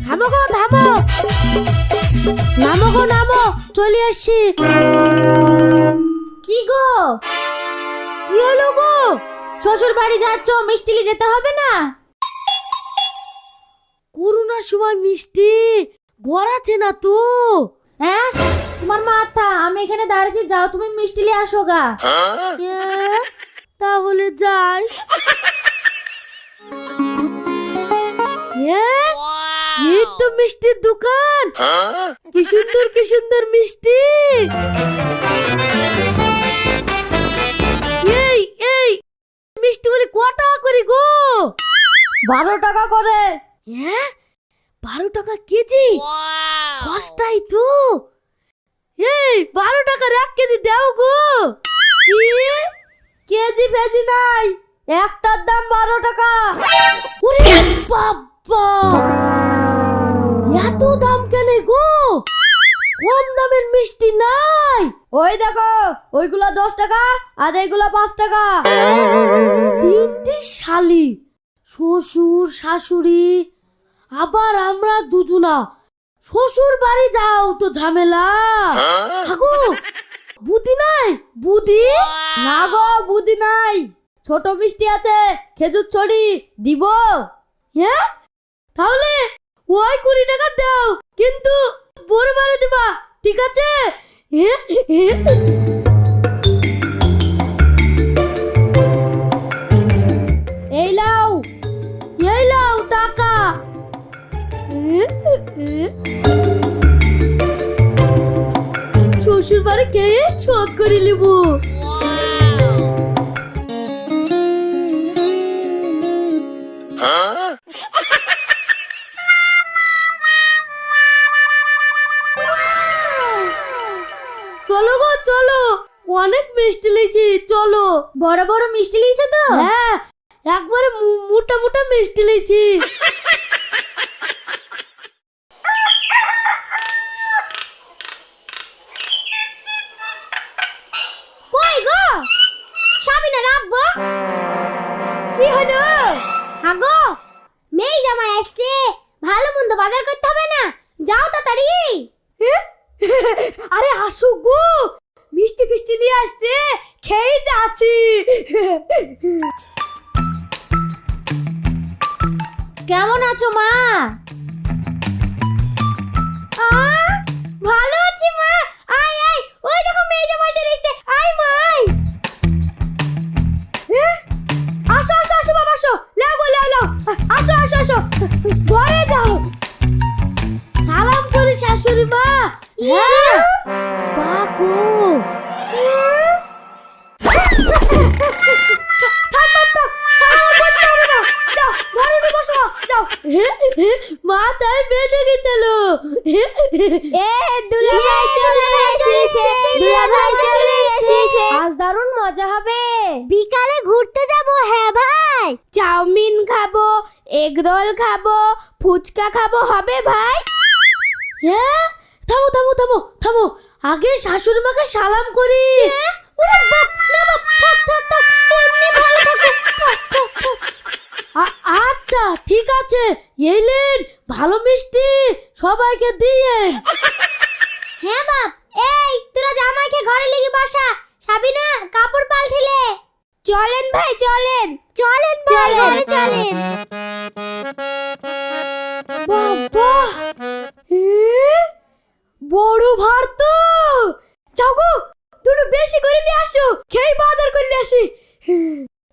থামো গো থামো, নামো গো নামো, চলে আসছি। কি গো, কি হলো গো? শ্বশুর বাড়ি যাচ্ছ, মিষ্টি নিয়ে যেতে হবে না? করোনার সময় মিষ্টি ঘর আছে না তো। হ্যাঁ, তোমার মাথা, আমি এখানে দাঁড়িয়েছি, যাও তুমি মিষ্টি নিয়ে আসো গা। তাহলে যাই। এই তো মিষ্টির দোকান, কি সুন্দর মিষ্টি। এই মিষ্টিগুলি কত টাকা করে গো? 12 টাকা করে। 12 টাকা কেজি? সস্তাই তো। এই 12 টাকার 1 কেজি দাও গো। কি কেজি ফেজি নাই, একটার দাম 12 টাকা। ওরে বাবা, এত দাম কেন গো? কম দামের মিষ্টি নাই? ওই দেখো, ওইগুলা 10 টাকা আর এইগুলা 5 টাকা। তিনটে শালি, শ্বশুর শাশুড়ি, আবার আমরা দুজনা। শ্বশুর বাড়ি যাও তো ঝামেলা। আগো বুদ্ধি নাই? বুদ্ধি না গো, বুদ্ধি নাই। ছোট মিষ্টি আছে, খেজুর ছড়ি দিব। হ্যাঁ, তাহলে ওই 20 টাকা দাও, কিন্তু বড় বারে দিবা, ঠিক আছে? এই লাও টাকা। শ্বশুর বাড়ি খেয়ে শোধ করে নিব। চলো গো চলো, অনেক মিষ্টি লিয়েছি, চলো। বড় বড় মিষ্টি লিয়েছো তো? হ্যাঁ, একবারে মোটা মোটা মিষ্টি লিয়েছি। কই গো সাবিনা রাব্বা, কি হলো? হাগো মেয়ে জামাই আসছে, ভালো মন্দ বাজার করতে হবে না, যাও তাড়াতাড়ি। আরে আসো গো, মিষ্টি ফিষ্টি নিয়ে আসছে, খেয়ে যাচ্ছি। কেমন আছো মা? ভালো আছি মা। আয় আয়, ওই দেখো মেয়ে জামাই চলে এসেছে, আয় মা আয়। আসো আসো আসো বাবা, আসো, লাও গো লাও, আসো আসো আসো, ঘরে যাও। সালাম করি শাশুড়ি মা। হ্যাঁ বাগো, মাথায় বেঁধে গেছিল। দুলাভাই চলে এসেছে, দুলাভাই চলে এসেছে। আজ দারুণ মজা হবে, বিকালে ঘুরতে যাব। হ্যাঁ ভাই, চাউমিন খাবো, এগ রোল খাবো, ফুচকা খাবো, হবে ভাই? হ্যাঁ, থামো থামো থামো থামো, আগে শাশুড়ি মাকে সালাম করি। ওরে বাপ না বাপ, থাক থাক থাক, এমনি ভালো থাকো, থাক থাক থাক। আচ্ছা ঠিক আছে, এলেন ভালো মিষ্টি সবাইকে দিয়েন। হ্যাঁ বাপ, এই তোরা জামাইকে ঘরে লেগে বসা, সাবিনা কাপড় পাল্টিলে। চলেন ভাই চলেন, চলেন ভাই ঘরে চলেন। বাবা, বড় ভার তো। যাও গো, দুটো বেশি করে নিয়ে আসো, খেয়ে বাজার করে আসি।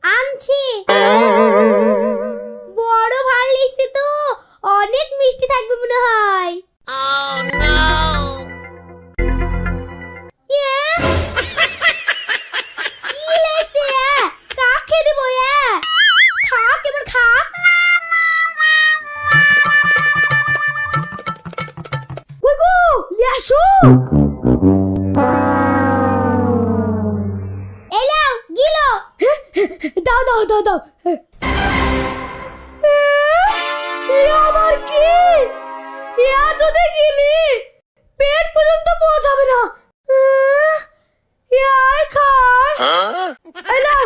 আনছি। বড় ভার লিখছি তো, অনেক মিষ্টি থাকবে মনে হয়। কি লেছে? কাকে দেব? খাক এবার খাক। গুগু ইয়াসু, এলাও গিলো। দাও দাও দাও দাও। আবার কি? যদি গিলি পেট পর্যন্ত পৌঁছাবে না। আয় খায়। এলাও।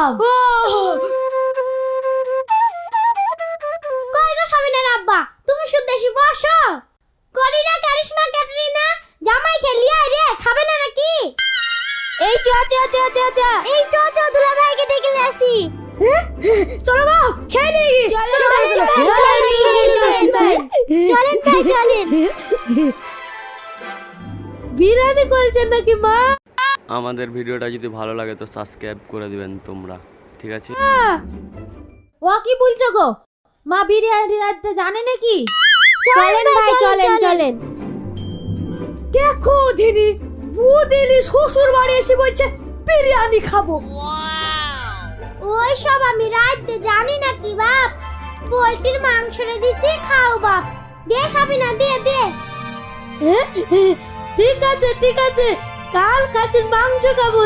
দিলাম। কই গো সাবিনার আব্বা, তুমি শুধু দেশি বসো। করিনা, কারিশমা, ক্যাটরিনা, জামাই খেলি আয় রে, খাবে না নাকি? এই চ চ চ চ চ, এই চ চ দুলা ভাইকে ডেকে নিয়ে আসি। চলো বাপ, খেয়ে নেই। চলেন ভাই চলেন। বিরিয়ানি করেছেন নাকি মা? আমাদের ভিডিওটা যদি ভালো লাগে তো সাবস্ক্রাইব করে দিবেন তোমরা, ঠিক আছে? ও কি বলছো গো? মা বিরিয়ানি রাঁধতে জানে নাকি? চলেন ভাই চলেন। দেখো দিনি বুদিনি শ্বশুর বাড়ি এসে বলছে বিরিয়ানি খাবো। ওই সব আমি রাঁধতে জানি নাকি বাপ? পোল্ট্রির মাংস দিচ্ছি, খাও বাপ। দে সাবিনা, দে। ঠিক আছে, কাল খাসির মাংস খাবো।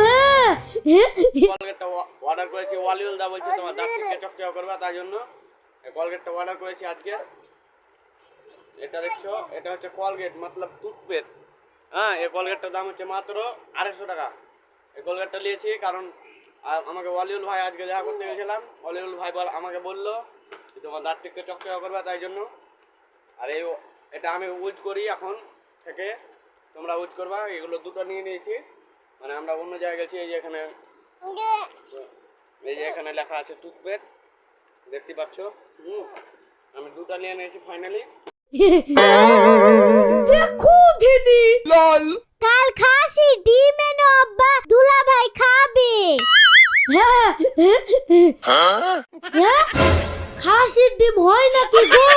কলগেটটা অর্ডার করেছি, ওয়ালিউল দা বলছে তোমার দাঁতকে চকচক করবে, তাই জন্য এই কলগেটটা অর্ডার করেছি আজকে। এটা দেখছো, এটা হচ্ছে কলগেট মতলব টুথপেস্ট। হ্যাঁ, এই কলগেটটার দাম হচ্ছে মাত্র 250 টাকা। এই কলগেটটা নিয়েছি কারণ আমাকে ওয়ালিউল ভাই আজকে দেখা করতে গেছিলাম। ওয়ালিউল ভাই আমাকে বললো তোমার দাঁতকে চকচক করবে, তাই জন্য। আর এটা আমি ইউজ করি এখন থেকে, তোমরা ইউজ করবা। এগুলো দুটো নিয়ে নিয়েছি, মানে আমরা অন্য জায়গায় গেছি। এই যে এখানে লেখা আছে টুথপেস্ট, দেখতে পাচ্ছ। আমি দুটো নিয়ে নিয়েছি ফাইনালি। দেখো দিনি কাল খাসি ডিম এনো আব্বা, দুলা ভাই খাবে। হ্যাঁ খাসির ডিম হয় নাকি গো?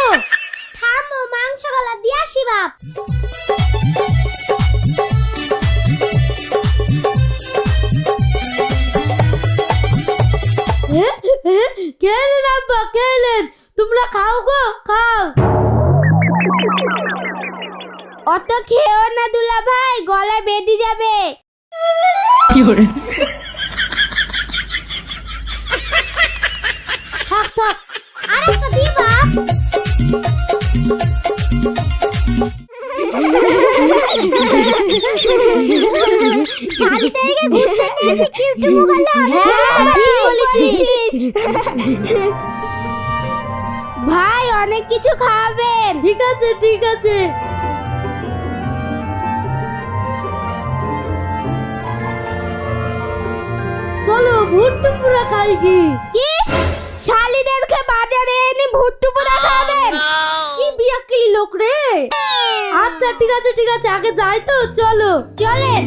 থামো, মাংস গলা দিয়ে আসি বাপ। কেলেন আব্বা কেলেন, তোমরা খাও গো, খাও। অত খেও না দুলা ভাই, গলায় বেঁধে যাবে। থাক আরেকটা দি বাপ। শালিদেরকে ঘুরতে নিয়ে এসে কিউটুমু করলে ঠিক বলেছিস ভাই, অনেক কিছু খাবেন। ঠিক আছে। চলো ভুট্টু পুরা খাই কি? শালিদেরকে বাজারে এনে ভুট্টু পুরা খাবেন? কি বিয়াকিলি লোক রে। আচ্ছা ঠিক আছে, আগে যাই তো, চলো চলেন।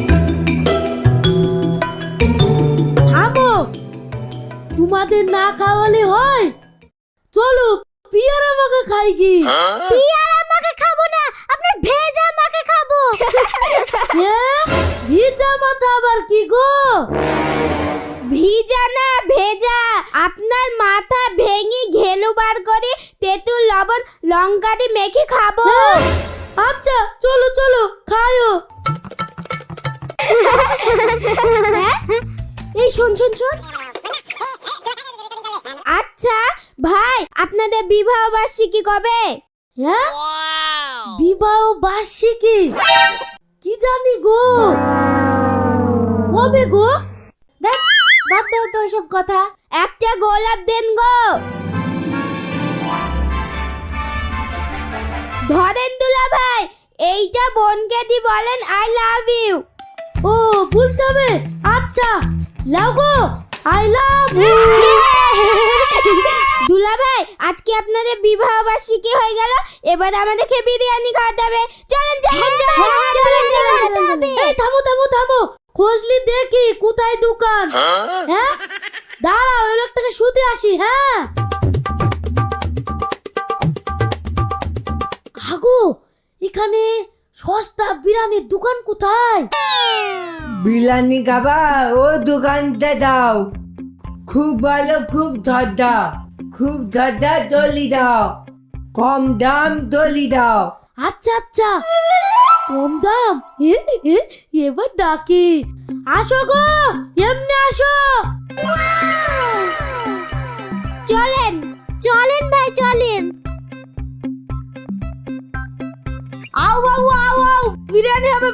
থামো, তোমাদের না খাওয়ালে হয়? চলো পিয়ারা মাকে খাই কি? পিয়ারা মাকে খাবো না, আপনার ভেজা মাকে খাবো। ভিজা মাটা আবার কি গো? ভিজা না ভেজা, আপনার মাথা ভেঙে ঘেলু বার করে তেঁতুল লবণ লঙ্কা দিয়ে মেখে খাবো। আচ্ছা চলো খায়ো। এই শোন। আচ্ছা ভাই, আপনাদের বিবাহ বার্ষিকী কবে? হ্যাঁ, বিবাহ বার্ষিকী কি জানি গো, কবে গো? দেখ, বাদ দাও তো সব কথা। একটা গোলাপ দেন গো। ধরেন দুলা ভাই, এইটা বোনকে দি বলেন আই লাভ ইউ। ও বুঝতে হবে। আচ্ছা লাও গো, আই লাভ ইউ। দুলা ভাই, আজকে আপনাদের বিবাহ বার্ষিকী হয়ে গেল, এবার আমাদেরকে বিরিয়ানি খাওয়াতে হবে। চলেন। এই থামো, খোঁজলি দেখি কোথায় দোকান। হ্যাঁ দাঁড়াও, ওই লোকটাকে শুতে আসি। হ্যাঁ আগো, এখানে সস্তা বিরিয়ানির দোকান কোথায়? বিরিয়ানি খাবা? ও দোকানতে দাও, খুব ভালো, খুব ধাঁধা দলি দাও, কম দাম দলি দাও। আচ্ছা কম দাম। এবার ডাকি, আসো গো, এমনি আসো। চলেন ভাই চলেন। আও বিরিয়ানি হবে।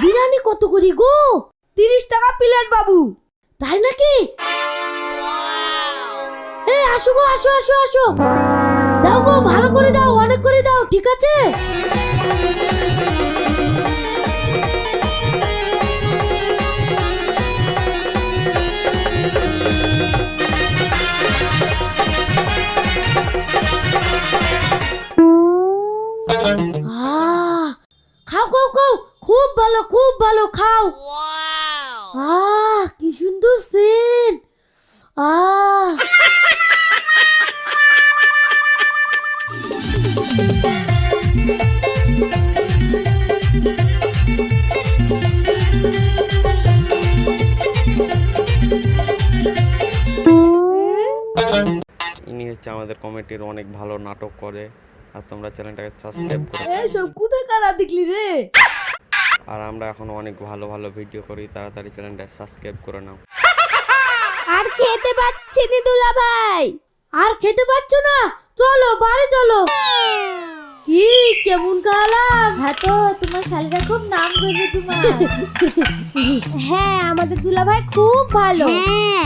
বিরিয়ানি কত করি গো? 30 টাকা প্লেট বাবু। তাই নাকি? এই আসো গো, আসো আসো আসো, দাও গো, ভালো করে দাও, অনেক করে দাও, ঠিক আছে? খাও খাও খাও, খুব ভালো খুব ভালো, খাও। কি সুন্দর সেন্ট। ইনি হচ্ছে আমাদের কমিটির, অনেক ভালো নাটক করে। আর তোমরা চ্যানেলটাকে সাবস্ক্রাইব করো। সব কোথায় কারা দেখলি রে? আর আমরা এখন অনেক ভালো ভালো ভিডিও করি, তাড়াতাড়ি চ্যানেলটা সাবস্ক্রাইব করে নাও। আর খেতে পাচ্ছি নি দুলা ভাই। আর খেতে পাচ্ছ না? চলো বাড়ি চলো। কি কেমন খালাম? হ্যাঁ তো তোমার শালিরা খুব নাম করবে তোমার। হ্যাঁ আমাদের দুলা ভাই খুব ভালো। হ্যাঁ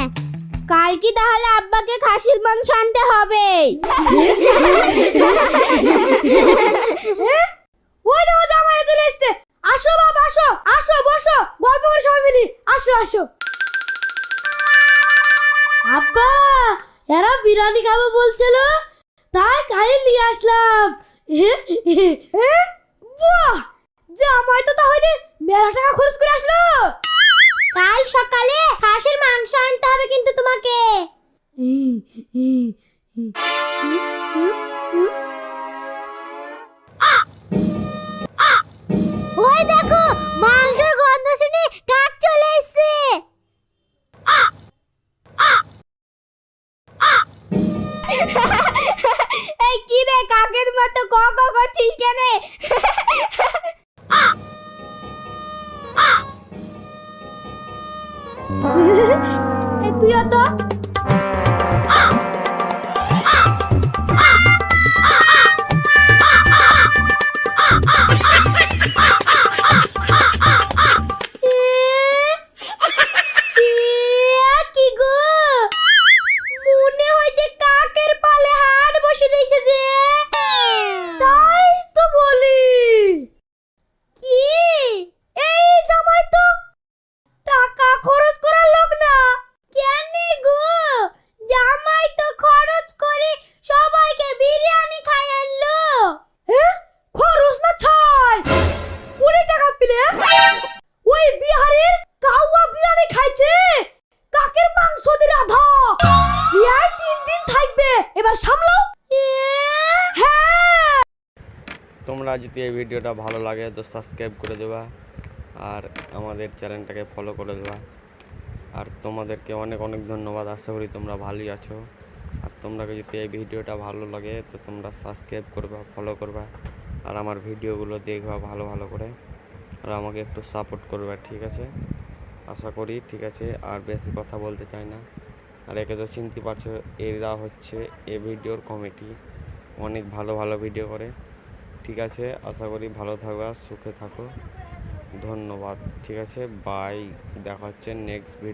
কাল কি তাহলে আব্বাকে খাসির মাংস আনতে হবে। ওই দেখো জামাইরা চলে এসেছে। আসো বাপ, আসো আসো, বসো, গল্প করে সবাই মিলি, আসো আসো। আব্বা, এরা বিরিয়ানি খাবো বলছিল, তাই খাই নিয়ে আসলাম। বাহ, জামাই তো তাহলে মেলা টাকা খরচ করে আসলো। কাল সকালে খাসির মাংস আনতে হবে কিন্তু তোমাকে। ওই দেখো মাংসের গন্ধ শুনে কাক চলে এসেছে। এই কি রে কাকের মতো ক ক করছিস কেন? তুইও তো। কি গো, মনে হয়েছে কাকের পালে হাট বসে দিয়েছে যে। তাই তো বলি। কি এই জামাই তো টাকা খরচ করার লোক না। কেন গো, জামাই তো খরচ করে সবাইকে বিরিয়ানি খাইয়ালো। খরচ না ছাই, 20 টাকা প্লেট। ওই বিহারের কাউয়া বিরিয়ানি খাইছে, কাকের মাংস দিয়ে রাধা। ইয়াই 3 দিন থাকবে, এবার সামলাও। হ্যাঁ, তোমরা যদি এই ভিডিওটা ভালো লাগে তো সাবস্ক্রাইব করে দেবা, আর আমাদের চ্যানেলটাকে ফলো করে দেবা। আর তোমাদেরকে অনেক অনেক ধন্যবাদ। আশা করি তোমরা ভালোই আছো। আর তোমরা যদি এই ভিডিওটা ভালো লাগে তো তোমরা সাবস্ক্রাইব করবা, ফলো করবা, আর আমার ভিডিওগুলো দেখবা ভালো ভালো করে, আর আমাকে একটু সাপোর্ট করবা, ঠিক আছে? আশা করি, ঠিক আছে? আর বেশি কথা বলতে চাই না। আর একে তো চিনতে পারছো, এরা হচ্ছে এই ভিডিওর কমিটি, অনেক ভালো ভালো ভিডিও করে, ঠিক আছে? আশা করি ভালো থাকবা, সুখে থাকো। ধন্যবাদ, ঠিক আছে? বাই, দেখা হচ্ছে নেক্সট ভিডিও।